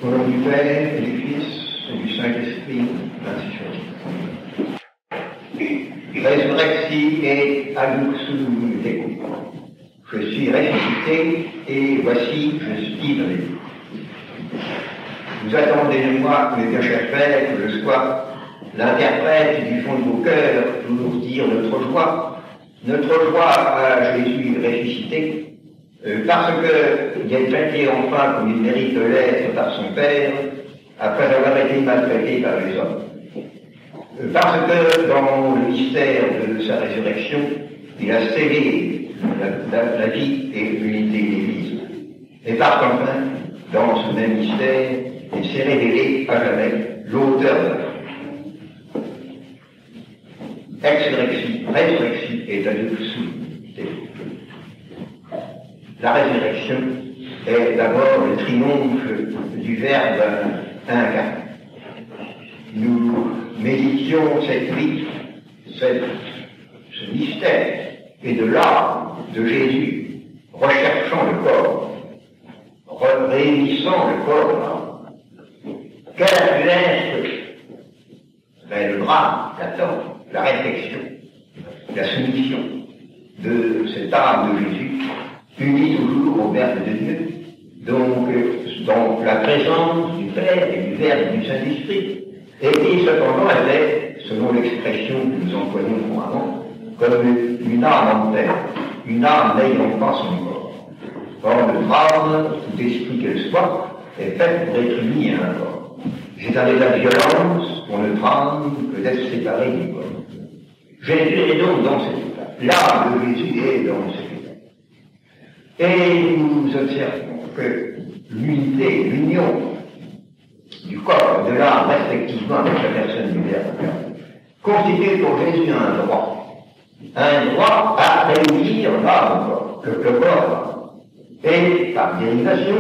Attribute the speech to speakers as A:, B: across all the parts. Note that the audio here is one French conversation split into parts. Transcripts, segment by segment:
A: Au nom du Père, et du Fils, et du Saint-Esprit, ainsi soit. Résurrexi et aduxum Deo. Je suis ressuscité, et voici, je suis dans les lieux. Vous attendez de moi, mes bien chers frères, que je sois l'interprète du fond de vos cœurs pour nous dire notre joie à Jésus ressuscité, parce qu'il est traité enfin comme il mérite de l'être par son Père, après avoir été maltraité par les hommes. Parce que dans le mystère de sa résurrection, il a scellé la vie et l'unité de l'Église. Et parce qu'enfin, dans ce même mystère, il s'est révélé à jamais l'auteur de la foi. Résurrexi et aduxum Deo. La résurrection est d'abord le triomphe du Verbe incarné. Nous méditions cette vie, ce mystère, et de l'âme de Jésus, recherchant le corps, réunissant le corps de l'âme. Quel a pu être le drame qu'attend la réflexion, la soumission de cette âme de Jésus, unie toujours au Verbe de Dieu, donc dans la présence du Père et du Verbe et du Saint-Esprit, et qui cependant était, selon l'expression que nous employons couramment, comme une âme en terre, une âme n'ayant pas son corps. Or, le drame, tout esprit qu'elle soit, est fait pour être uni à un corps. C'est avec la violence qu'on ne drame que d'être séparé du corps. Jésus est donc dans cet état. L'âme de Jésus est dans cet état. Et nous observons que l'unité, l'union du corps et de l'âme respectivement avec la personne du Verbe constitue pour Jésus un droit à réunir l'âme au corps, le corps, et par dérivation,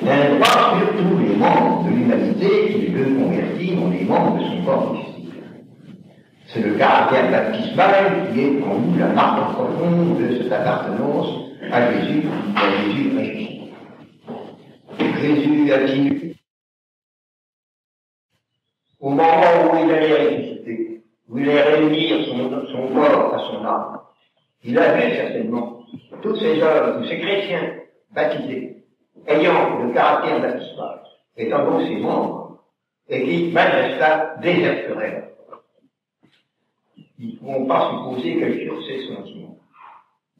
A: un droit sur tous les membres de l'humanité qui le convertit en les membres de son corps mystique. C'est le caractère baptismal qui est pour nous la marque profonde de cette appartenance à Jésus ressuscité. Jésus a-t-il, au moment où il allait ressusciter, où il allait réunir son corps à son âme, il a vu certainement tous ces hommes, tous ces chrétiens baptisés, ayant le caractère baptismal, étant donc ses membres, et qui, malgré cela, déserteraient. Ils ne pourront pas supposer quels furent ses sentiments.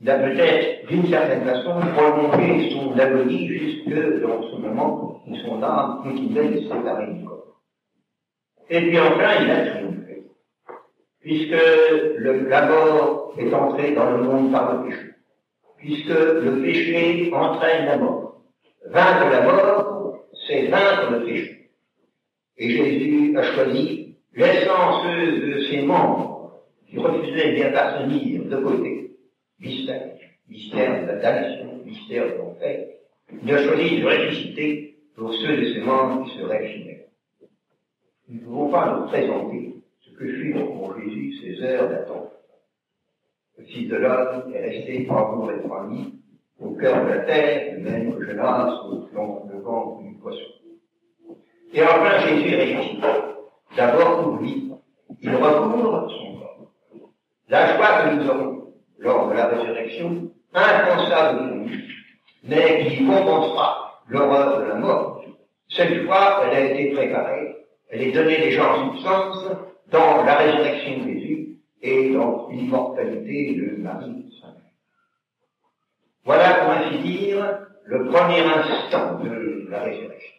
A: Il a peut-être, d'une certaine façon, prolongé son agonie jusque dans ce moment où son âme continuait de se séparer du corps. Et puis enfin, il a triomphé, puisque la mort est entrée dans le monde par le péché, puisque le péché entraîne la mort. Vaincre la mort, c'est vaincre le péché. Et Jésus a choisi, laissant ceux de ses membres qui refusaient d'y appartenir de côté, mystère de la damnation, mystère de l'enfer, il a choisi de ressusciter pour ceux de ses membres qui seraient fidèles. Nous ne pouvons pas nous présenter ce que fut pour Jésus ces heures d'attente. Le Fils de l'homme est resté 3 jours et 3 nuits au cœur de la terre, de même que Jonas au flanc de ventre du poisson. Et enfin, Jésus est ressuscité. D'abord pour lui, il recouvre son corps. La joie que nous aurons lors de la résurrection, impensable pour nous, mais qui compensera l'horreur de la mort, cette joie, elle a été préparée. Elle est donnée déjà en substance dans la résurrection de Jésus et dans l'immortalité de Marie. Voilà, pour ainsi dire, le premier instant de la résurrection.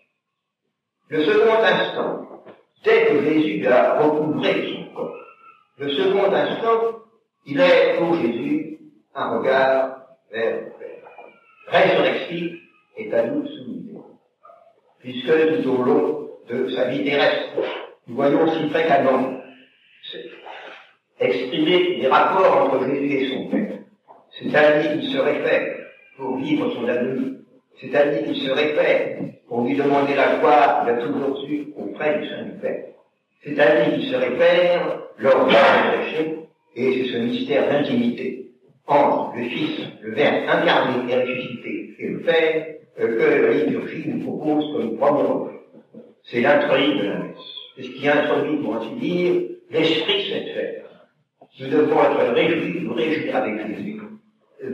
A: Le second instant, dès que Jésus a recouvré son corps, le second instant, il est pour Jésus un regard vers le Père. Résurrexi et aduxum Deo. Puisque tout au long de sa vie terrestre, nous voyons si fréquemment exprimer des rapports entre Jésus et son Père. C'est à lui qu'il se réfère pour vivre son agonie. C'est à lui qu'il se réfère pour lui demander la gloire qu'il a toujours eue auprès du Saint du Père. C'est à lui qu'il se réfère lors de la résurrection, et c'est ce mystère d'intimité entre le Fils, le Verbe incarné et ressuscité, et le Père, que la liturgie nous propose comme premier objet. c'est l'introït de la messe. C'est ce qui introduit, pour ainsi dire, l'esprit de cette fête. Nous devons être réjouis, nous réjouir avec Jésus,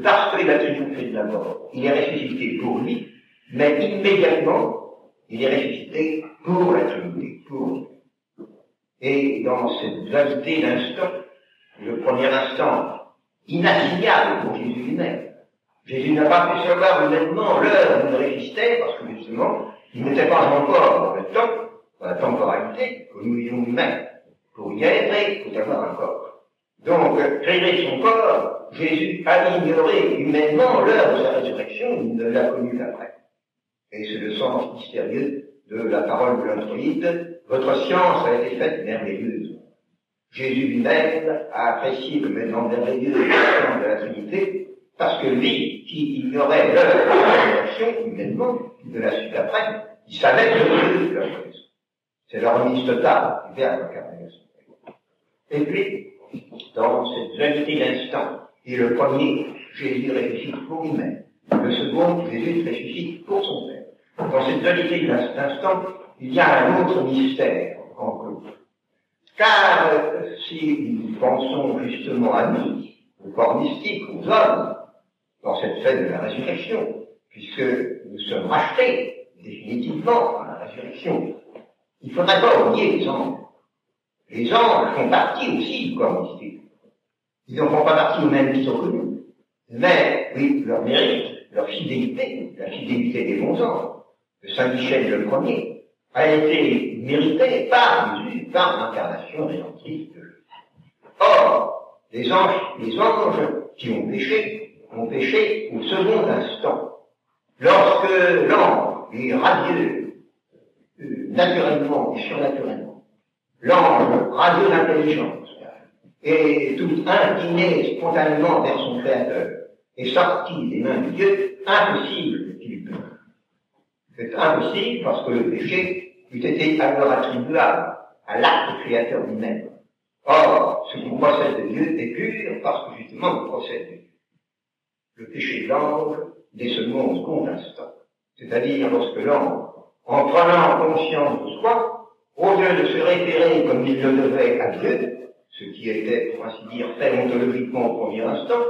A: parce qu'il a triomphé de la mort. Il est ressuscité pour lui, mais immédiatement, il est ressuscité pour la Trinité, pour lui. Et dans cette dualité d'instant, le premier instant inassignable pour Jésus lui-même, Jésus n'a pas pu savoir humainement l'heure où il résistait, parce que justement, il n'était pas encore dans le temps, dans la temporalité, que nous vivons nous-mêmes. Pour y être, il faut avoir un corps. Donc, créer son corps, Jésus a ignoré humainement l'heure de sa résurrection, il ne l'a connu qu'après. Et c'est le sens mystérieux de la parole de l'introïde. Votre science a été faite merveilleuse. Jésus lui-même a apprécié le maintenant merveilleux de la science de la Trinité, parce que lui, qui ignorait l'heure de la résurrection, humainement, il ne l'a su qu'après, il savait que Dieu la chose. C'est la remise totale du Verbe incarné. Et puis, dans cette dualité d'instant, et le premier, Jésus ressuscite pour lui-même. Le second, Jésus ressuscite pour son Père. Dans cette dualité d'instant, il y a un autre mystère en commun. Car si nous pensons justement à nous, au corps mystique, aux hommes, dans cette fête de la résurrection, puisque nous sommes rachetés définitivement par la résurrection, il ne faudrait pas oublier les anges. Les anges font partie aussi du corps mystique. Ils n'en font pas partie eux-mêmes qui sont connus. Mais, oui, leur mérite, leur fidélité, la fidélité des bons anges, de Saint Michel le premier, a été méritée par Jésus, par l'incarnation rédemptrice de Jésus. Or, les anges qui ont péché au second instant. Lorsque l'ange est radieux, naturellement et surnaturellement, l'ange radieux d'intelligence, et tout incliné spontanément vers son Créateur, est sorti des mains de Dieu, impossible qu'il peut. C'est impossible parce que le péché eût été alors attribuable à l'acte créateur lui-même. Or, ce qui procède de Dieu est pur parce que justement il procède de Dieu. Le péché de l'ange n'est seulement au second instant. C'est-à-dire lorsque l'ange, en prenant conscience de soi, au lieu de se référer comme il le devait à Dieu, ce qui était, pour ainsi dire, fait ontologiquement au premier instant,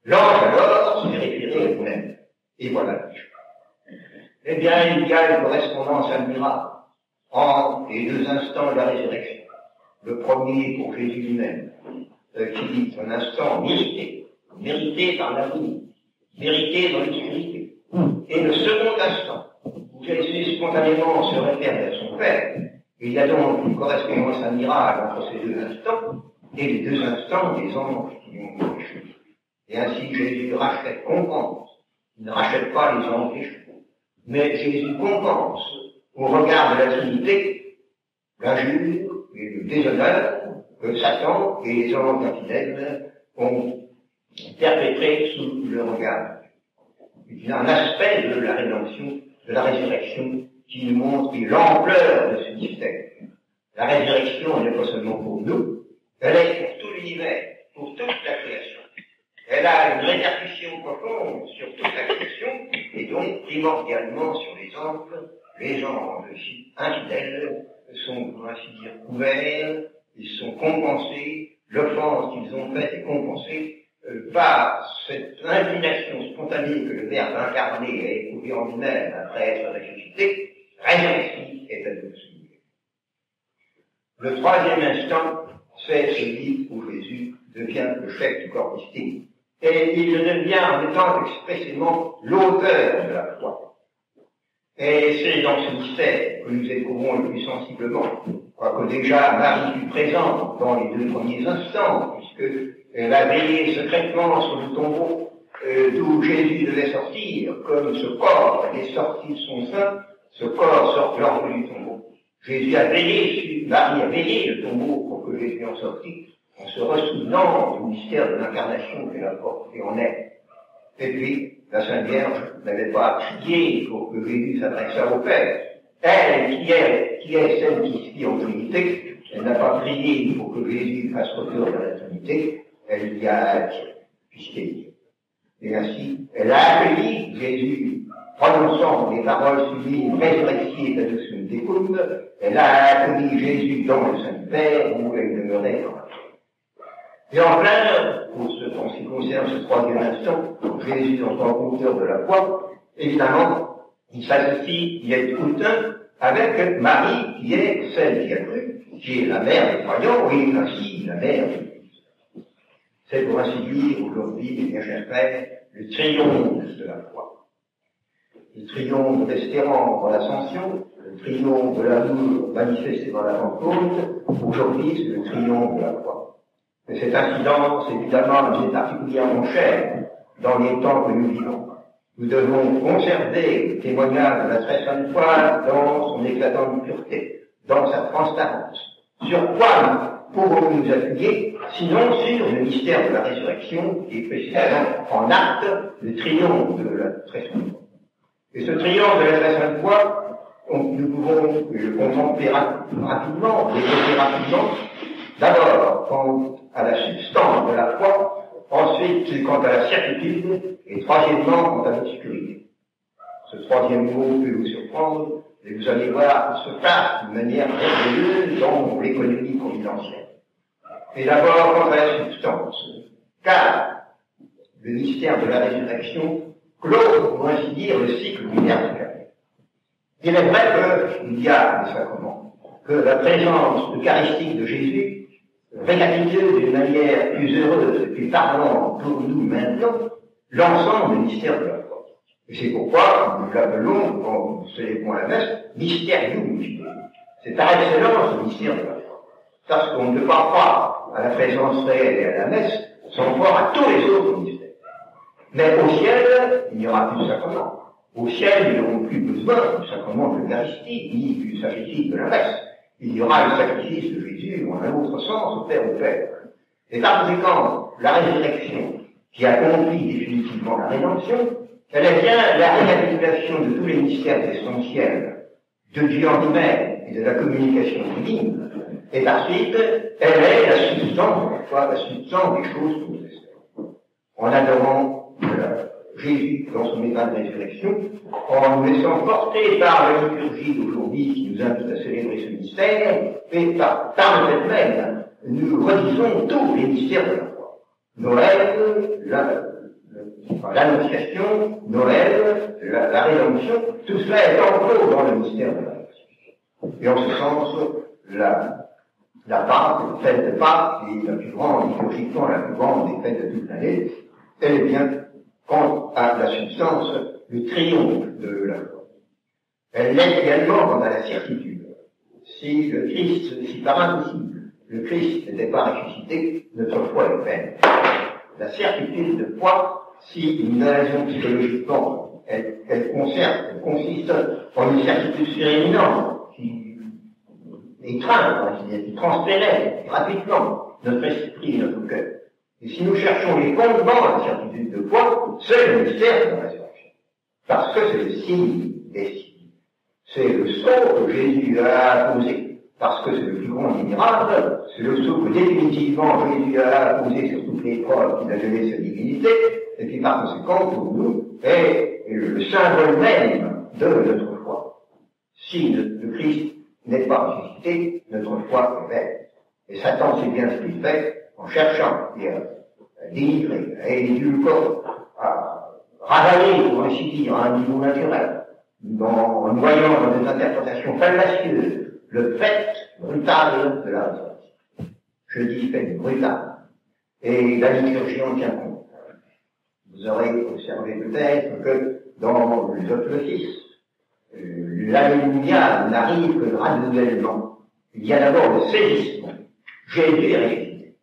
A: l'ange alors s'est référé à lui-même. Et voilà le péché. Eh bien, il y a une correspondance admirable entre les deux instants de la résurrection. Le premier pour Jésus lui-même, qui est un instant mérité par l'amour, mérité dans l'obscurité. Et le second instant, où Jésus spontanément se réfère vers son Père, il y a donc une correspondance admirable entre ces deux instants, et les deux instants des anges qui ont péché. Et ainsi Jésus rachète, compense. Il ne rachète pas les anges péchés. Mais Jésus compense, au regard de la Trinité, l'injure et le déshonneur que Satan et les anges infidèles ont perpétré sous le regard. Il y a un aspect de la rédemption, de la résurrection, qui nous montre l'ampleur de ce mystère. La résurrection n'est pas seulement pour nous, elle est pour tout l'univers, pour toute la création. Elle a une répercussion profonde sur toute la création, et donc primordialement sur les anges. Les anges infidèles sont, pour ainsi dire, couverts, ils sont compensés, l'offense qu'ils ont faite est compensée par cette inclination spontanée que le Verbe incarné a éprouvée en lui-même après être ressuscité. Résurrection est à nous souligner. Le troisième instant, c'est celui où Jésus devient le chef du corps mystique. Et il le devient en étant expressément l'auteur de la foi. Et c'est dans ce mystère que nous éprouvons le plus sensiblement. Quoique déjà Marie fut présente dans les deux premiers instants, puisqu'elle a veillé secrètement sur le tombeau d'où Jésus devait sortir, comme ce corps est sorti de son sein, ce corps sort de du tombeau. Jésus a veillé, Marie a veillé le tombeau pour que Jésus en sortisse, en se ressouvenant du mystère de l'incarnation qu'elle a porté en elle. Et puis, la Sainte Vierge n'avait pas prié pour que Jésus s'adressât au Père. Elle, qui est celle qui se vit en Trinité, elle n'a pas prié pour que Jésus fasse retour dans la Trinité, elle y a attiré, puisqu'elle y est. Et ainsi, elle a accueilli Jésus prononçant les paroles sublimes, résurrectiez à tous une découte, elle a accueilli Jésus dans le Saint-Père, où elle demeurait dans la foi. Et enfin, en ce qui concerne ce troisième instant, Jésus en tant qu'auteur de la foi, évidemment, il s'associe, il est autant avec Marie, qui est celle qui a cru, qui est la mère des croyants, et ainsi la mère de l'Église. C'est pour ainsi dire, aujourd'hui, mes chers frères, le triomphe de la foi. Le triomphe d'Espérance dans l'Ascension, le triomphe de l'amour manifesté dans la Pentecôte, aujourd'hui c'est le triomphe de la foi. Et cette incidence, évidemment, nous est particulièrement chère dans les temps que nous vivons. Nous devons conserver le témoignage de la très sainte foi dans son éclatante pureté, dans sa transparence. Sur quoi pouvons-nous nous appuyer, sinon sur le mystère de la résurrection, qui est précisément en acte le triomphe de la très sainte foi. Et ce triomphe de la très sainte foi, nous pouvons le contempler rapidement, l'évoquer rapidement, d'abord quant à la substance de la foi, ensuite quant à la certitude, et troisièmement quant à l'obscurité. Ce troisième mot peut vous surprendre, et vous allez voir qu'il se passe d'une manière merveilleuse dans l'économie providentielle. Et d'abord quant à la substance, car le mystère de la résurrection clôt, pour ainsi dire, le cycle lunaire. Il est vrai qu'il y a des sacrements, que la présence eucharistique de Jésus récapitule d'une manière plus heureuse et plus parlante pour nous maintenant l'ensemble du mystère de la foi. Et c'est pourquoi nous l'appelons, quand nous célébrons la messe, Mysterium Fidei. C'est par excellence le mystère de la foi. Parce qu'on ne peut pas croire à la présence réelle et à la messe sans croire à tous les autres mystères. Mais au ciel, il n'y aura plus de sacrement. Au ciel, nous n'aurons plus besoin du sacrement de l'Eucharistie, ni du sacrifice de la messe. Il y aura le sacrifice de Jésus, en un autre sens, au Père au Père. Et par conséquent, la résurrection, qui accomplit définitivement la rédemption, elle est bien la récapitulation de tous les mystères essentiels de Dieu en lui-même et de la communication divine. Et par suite, elle est la substance de la foi, la substance des choses que nous espérons. En adorant Jésus dans son état de résurrection, en nous laissant porter par la liturgie d'aujourd'hui qui nous invite à célébrer ce mystère, et par le fait même, nous redisons tous les mystères de la foi. Noël, l'annonciation, Noël, la rédemption, tout cela est enclos dans le mystère de la résurrection. Et en ce sens, la Pâque, la fête de Pâques, qui est la plus grande, liturgiquement la plus grande des fêtes de toute l'année, elle est bien, quant à la substance, le triomphe de la foi. Elle l'est également quant à la certitude. Si par impossible, le Christ n'était pas ressuscité, notre foi est vaine. La certitude de foi, si une raison psychologiquement, elle consiste en une certitude suréminente, qui étreint, qui transpérait gratuitement notre esprit et notre cœur. Et si nous cherchons les fondements de la certitude de foi, c'est le mystère de la résurrection. Parce que c'est le signe des signes. C'est le sceau que Jésus a posé. Parce que c'est le plus grand des miracles, c'est le sceau que définitivement Jésus a posé sur toutes les preuves qu'il a donné sa divinité, et qui par conséquent pour nous est le symbole même de notre foi. Si le Christ n'est pas ressuscité, notre foi est vaine. Et Satan sait bien ce qu'il fait en cherchant à délivrer, à édulcorer, à ravaler, pour ainsi dire, à un niveau naturel, en voyant dans des interprétations fallacieuses le fait brutal de la résurrection. Je dis fait brutal. Et la liturgie en tient compte. Vous aurez observé peut-être que dans les autres offices, l'Alléluia n'arrive que graduellement. Il y a d'abord le saisissement. Jésus est ressuscité.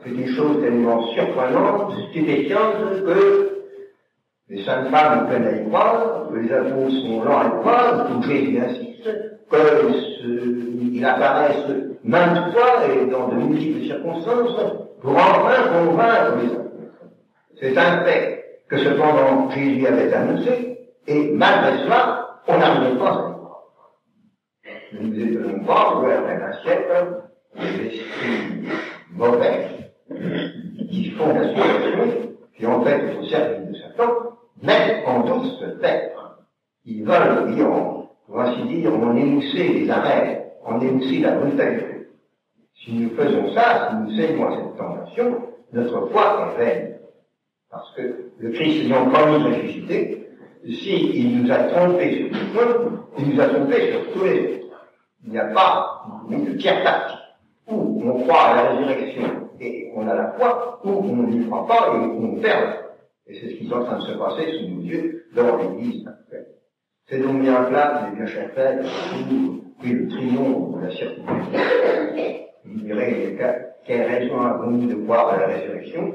A: C'est une chose tellement surprenante, stupéfiante, que les saintes femmes peinent à y croire, que les apôtres sont lents à y croire, que Jésus insiste, qu'il apparaisse maintes fois et dans de multiples circonstances pour enfin convaincre les apôtres. C'est un fait que cependant Jésus avait annoncé, et malgré cela, on n'arrivait pas à y croire. Nous nous étonnons pas qu'après un siècle, les esprits mauvais qui font la subversion, qui en fait au service de Satan, mettent en doute ce fait Ils veulent, pour ainsi dire, en émousser les arrêts, en émousser la brutalité. Si nous faisons ça, si nous cédons à cette tentation, notre foi est vaine. Parce que le Christ ayant promis de ressusciter, s'il nous a trompés sur ce point, il nous a trompés sur tous les autres. Il n'y a pas de tiers parti où on croit à la résurrection et on a la foi, où on n'y croit pas et on perd. Et c'est ce qui est en train de se passer sous nos yeux dans l'Église actuelle. C'est donc bien là, mes bien chers frères, que le triomphe de la certitude. Vous direz, quelle raison avons-nous de croire à la résurrection?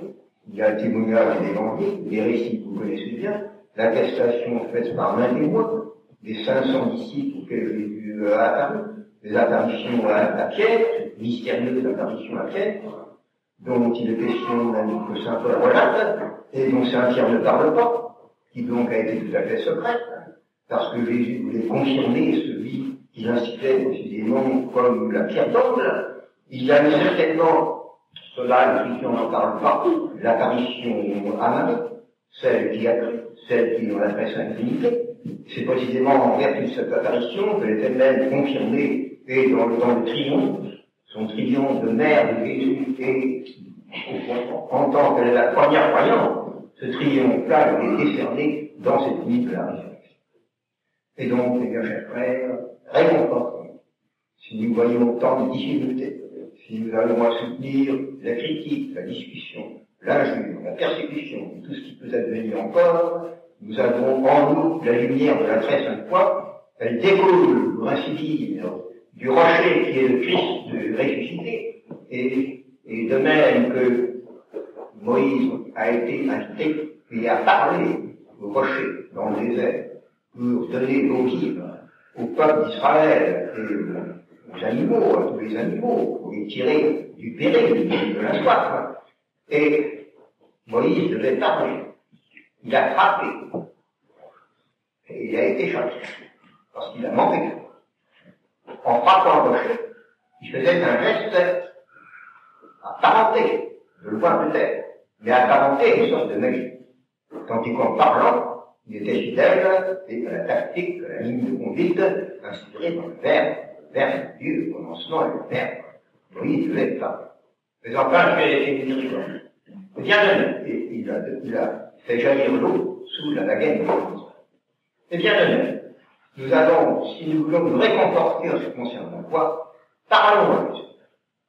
A: Il y a le témoignage des évangiles, les récits que vous connaissez bien, l'attestation faite par l'un des témoins, des 500 disciples auxquels Jésus a apparu, les apparitions à Pierre, cette mystérieuse apparition à Pierre, dont il est question que saint Paul relate, et dont saint Pierre ne parle pas, qui donc a été tout à fait secrète, parce que Jésus voulait confirmer celui qu'il incitait précisément comme la pierre d'angle. Il y a certainement, cela, l'Écriture n'en parle pas, l'apparition à Marie, celle qui a cru, celle qui nous adresse à l'infinité. C'est précisément en vertu de cette apparition qu'elle est elle-même confirmée et dans le triomphe, son triomphe de mère de Jésus et en tant qu'elle est la première croyante, ce triomphe-là est décerné dans cette nuit de la résurrection. Et donc, mes bien chers frères, réconfortons, si nous voyons tant de difficultés, si nous allons à soutenir la critique, la discussion, l'injure, la persécution, tout ce qui peut advenir encore, nous avons en nous la lumière de la très sainte foi. Elle découle, pour ainsi dire, du rocher qui est le Christ ressuscité, et de même que Moïse a été invité et a parlé au rocher dans le désert pour donner l'eau vive au peuple d'Israël et aux animaux, à tous les animaux, pour les tirer du péril, de la soif. Et Moïse devait parler. Il a frappé. Et il a été châtié. Parce qu'il a manqué de foi. En frappant le rocher, il faisait un geste apparenté, je le vois peut-être, mais apparenté une sorte de magie. Tandis qu'en parlant, il était fidèle et à la tactique, à la ligne de conduite, inspirée par le verbe de Dieu, le commencement et le verbe. Moïse devait parler. Mais enfin, je vais écrire. Bien et il a fait jaillir l'eau sous la gaine de Moïse. Et bien de même, nous allons, si nous voulons nous réconforter en ce qui concerne la foi, parlons à Jésus.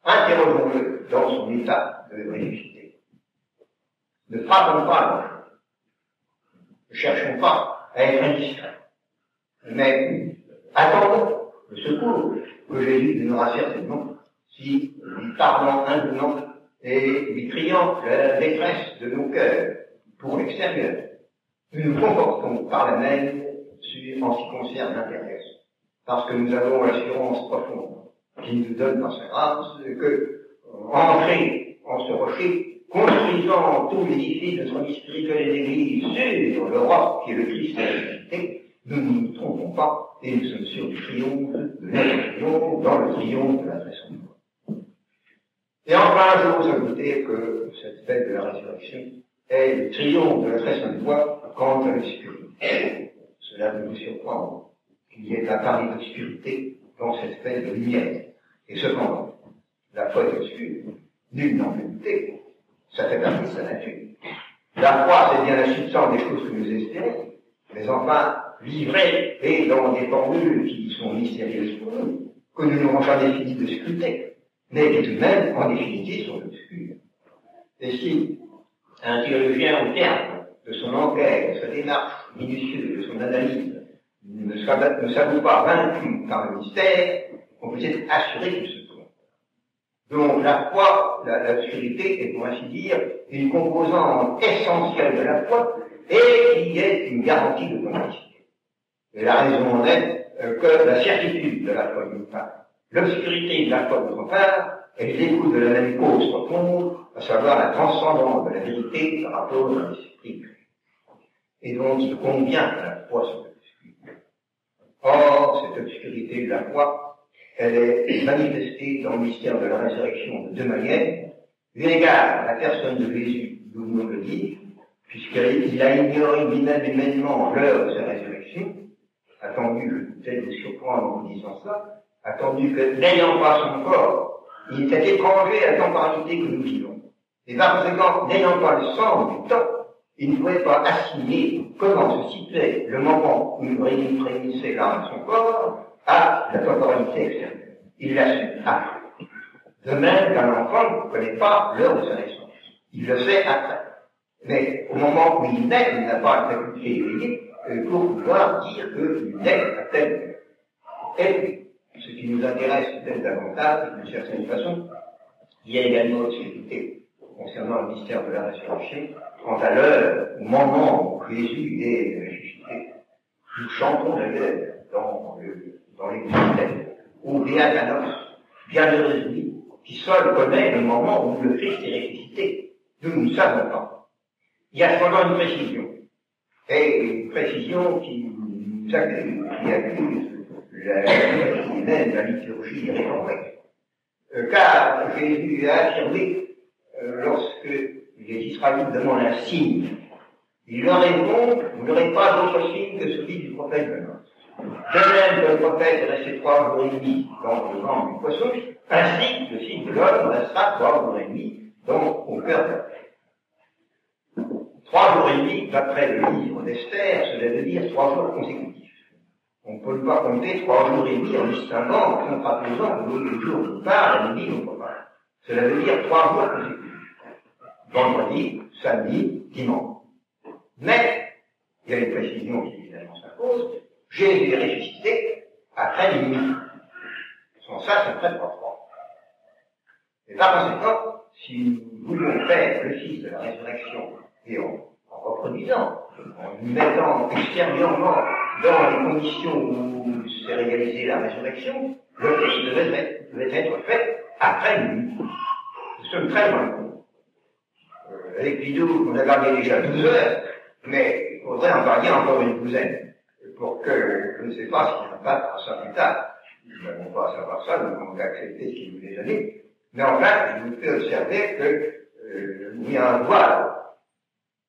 A: Interrogeons-le dans son état de ressuscité. Ne frappons pas, ne cherchons pas à être indiscrets, mais attendons le secours que Jésus donnera certainement si lui parlant humblement et lui criant la détresse de nos cœurs pour l'extérieur, nous nous comportons par la même en ce qui concerne l'intérieur. Parce que nous avons l'assurance profonde qui nous donne par sa grâce que, ancrés en ce rocher, construisant tout l'édifice de notre vie spirituelle et d'église sur le roc qui est le Christ de la vérité, nous ne nous trompons pas et nous sommes sûrs du triomphe de notre triomphe dans le triomphe de la très sainte foi. Et enfin, je vous ajouter que cette fête de la résurrection est le triomphe de la très sainte foi quant à l'obscurité. Cela peut vous surprendre qu'il y ait un pari d'obscurité dans cette fête de lumière. Et cependant, la foi est obscure, nul n'en peut douter, ça fait partie de sa nature. La foi, c'est bien la substance des choses que nous espérons, mais enfin, livrée et dans des formules qui sont mystérieuses pour nous, que nous n'aurons jamais fini de scruter, mais qui tout de même, en définitive, sont obscures. Et si un théologien, au terme de son enquête, de sa démarche minutieuse, de son analyse, ne s'avoue pas vaincu par le mystère, on peut être assuré qu'il se trompe. Donc la foi, l'obscurité est pour ainsi dire une composante essentielle de la foi et qui est une garantie de complicité. Et la raison en est que la certitude de la foi d'une part, l'obscurité de la foi d'autre part, elle découle de la même cause profonde, à savoir la transcendance de la vérité par rapport à l'esprit. Et donc il convient que la foi soit obscure. Or, cette obscurité de la foi, elle est manifestée dans le mystère de la résurrection de deux manières. Eu égard à la personne de Jésus, nous venons de le dire, puisqu'il a ignoré lui-même humainement l'heure de sa résurrection, attendu, je vais peut-être vous surprendre en vous disant cela, attendu que, n'ayant pas son corps, il est étranger à la temporalité que nous vivons. Et par conséquent, n'ayant pas le sens du temps, il ne pouvait pas assimiler comment se situait le moment où il réunissait l'âme de son corps à la temporalité extérieure. Il l'a su après. De même qu'un enfant ne connaît pas l'heure de sa naissance. Il le sait après. Mais au moment où il naît, il n'a pas la faculté éveillée pour pouvoir dire qu'il naît à telle heure. Et puis, ce qui nous intéresse peut-être davantage, d'une certaine façon, il y a également l'obscurité concernant le mystère de la résurrection, quant à l'heure, au moment où Jésus est ressuscité. Nous chantons d'ailleurs dans l'Église, au Béatanos, bienheureuse nuit, qui seul connaît le moment où le Christ est ressuscité. Nous ne savons pas. Il y a cependant une précision, et une précision qui nous accuse, qui accuse la liturgie réformée. Car Jésus a affirmé, lorsque les Israélites demandent un signe, il leur répond, vous n'aurez pas d'autre signe que celui du prophète Jonas. De même que le prophète est resté 3 jours et demi dans le ventre du poisson, ainsi le Fils de l'homme restera 3 jours et demi au cœur de la terre. 3 jours et demi, d'après le livre d'Esther, cela veut dire 3 jours consécutifs. On ne peut pas compter 3 jours et demi en distinguant, en contraposant le jour d'une part et le nuit d'autre part. Cela veut dire 3 jours consécutifs. Vendredi, samedi, dimanche. Mais, il y a une précision qui évidemment s'impose, Jésus est ressuscité après minuit. Sans ça, ça ne ferait pas froid. Et par conséquent, si nous voulons faire le Fils de la résurrection, et en reproduisant, en nous mettant extérieurement dans les conditions où s'est réalisée la résurrection, le Fils devait être fait après minuit. Nous sommes très loin. Avec Bidou, on a gardé déjà 12 heures, mais il faudrait en garder encore une douzaine, pour que, je ne sais pas s'il y en a pas à ça plus tard. Nous n'avons pas à savoir ça, nous avons accepté ce qu'il nous est donné. Mais enfin, je vous fais observer qu'il y a un voile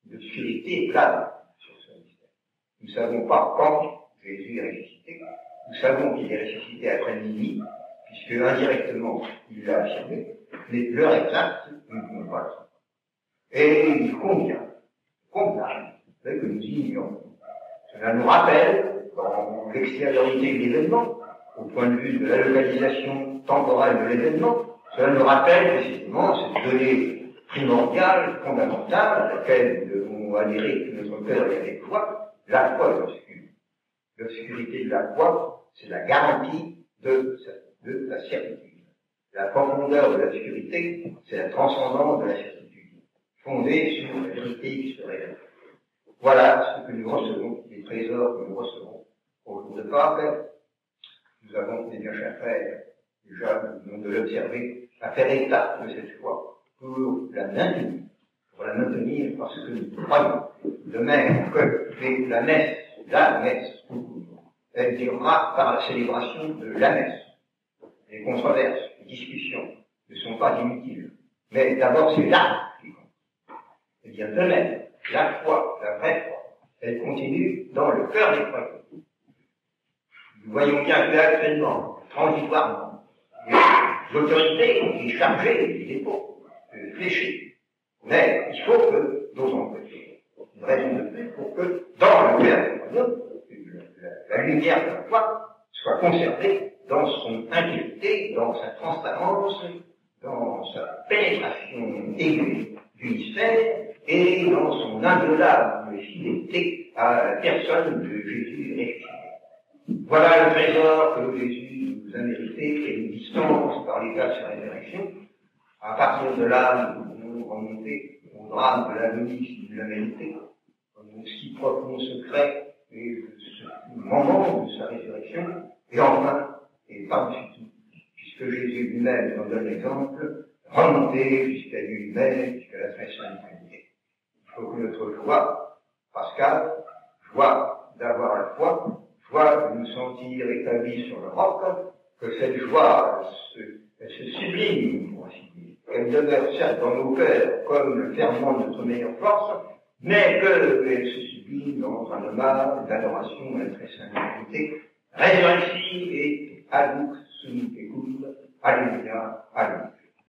A: d'obscurité plane sur ce mystère. Nous ne savons pas quand Jésus est ressuscité. Nous savons qu'il est ressuscité après minuit, puisque indirectement il l'a affirmé, mais l'heure exacte, nous ne pouvons pas le savoir. Et il convient que nous ignorons. Cela nous rappelle, dans l'extériorité de l'événement, au point de vue de la localisation temporelle de l'événement, cela nous rappelle précisément cette donnée primordiale, fondamentale, à laquelle nous devons adhérer que notre cœur est avec foi, la foi est obscure. L'obscurité de la foi, c'est la garantie de la certitude. La profondeur de l'obscurité, c'est la transcendance de la certitude, fondée sur la vérité qui se révèle. Voilà ce que nous recevons, les trésors que nous recevons au jour de Pâques. Nous avons des bien chers frères, déjà, nous venons de l'observer, à faire état de cette foi pour la maintenir parce que nous croyons. De même que la messe, elle durera par la célébration de la messe. Les controverses, les discussions ne sont pas inutiles. Mais d'abord, c'est l'acte qui compte. Eh bien, de même, la foi, la vraie foi, elle continue dans le cœur des croyants. Nous voyons bien que actuellement, transitoirement, l'autorité est chargée des dépôts, fléchée. Mais il faut que, d'autant côté, une raison de plus pour que, dans le cœur des croyants, la lumière de la foi soit conservée dans son intégrité, dans sa transparence, dans sa pénétration aiguë du mystère, et dans son inviolable fidélité à la personne de Jésus ressuscité. Voilà le trésor que Jésus nous a mérité et nous dispense par l'état de sa résurrection. À partir de là, nous pouvons remonter au drame de l'agonie qui nous l'a mérité, comme un si profond secret et ce moment de sa résurrection, et enfin, et par-dessus tout, puisque Jésus lui-même nous donne l'exemple, remonter jusqu'à lui-même, jusqu'à la très sainte Trinité. Il faut que notre joie pascale, joie d'avoir la foi, joie de nous sentir établis sur le roc, que cette joie, elle se sublime, pour ainsi dire, qu'elle demeure certes dans nos cœurs comme le ferment de notre meilleure force, mais qu'elle se sublime dans un hommage d'adoration à la très sainte Trinité. Résurrection et Adux sum pecum, Alléluia, Alléluia.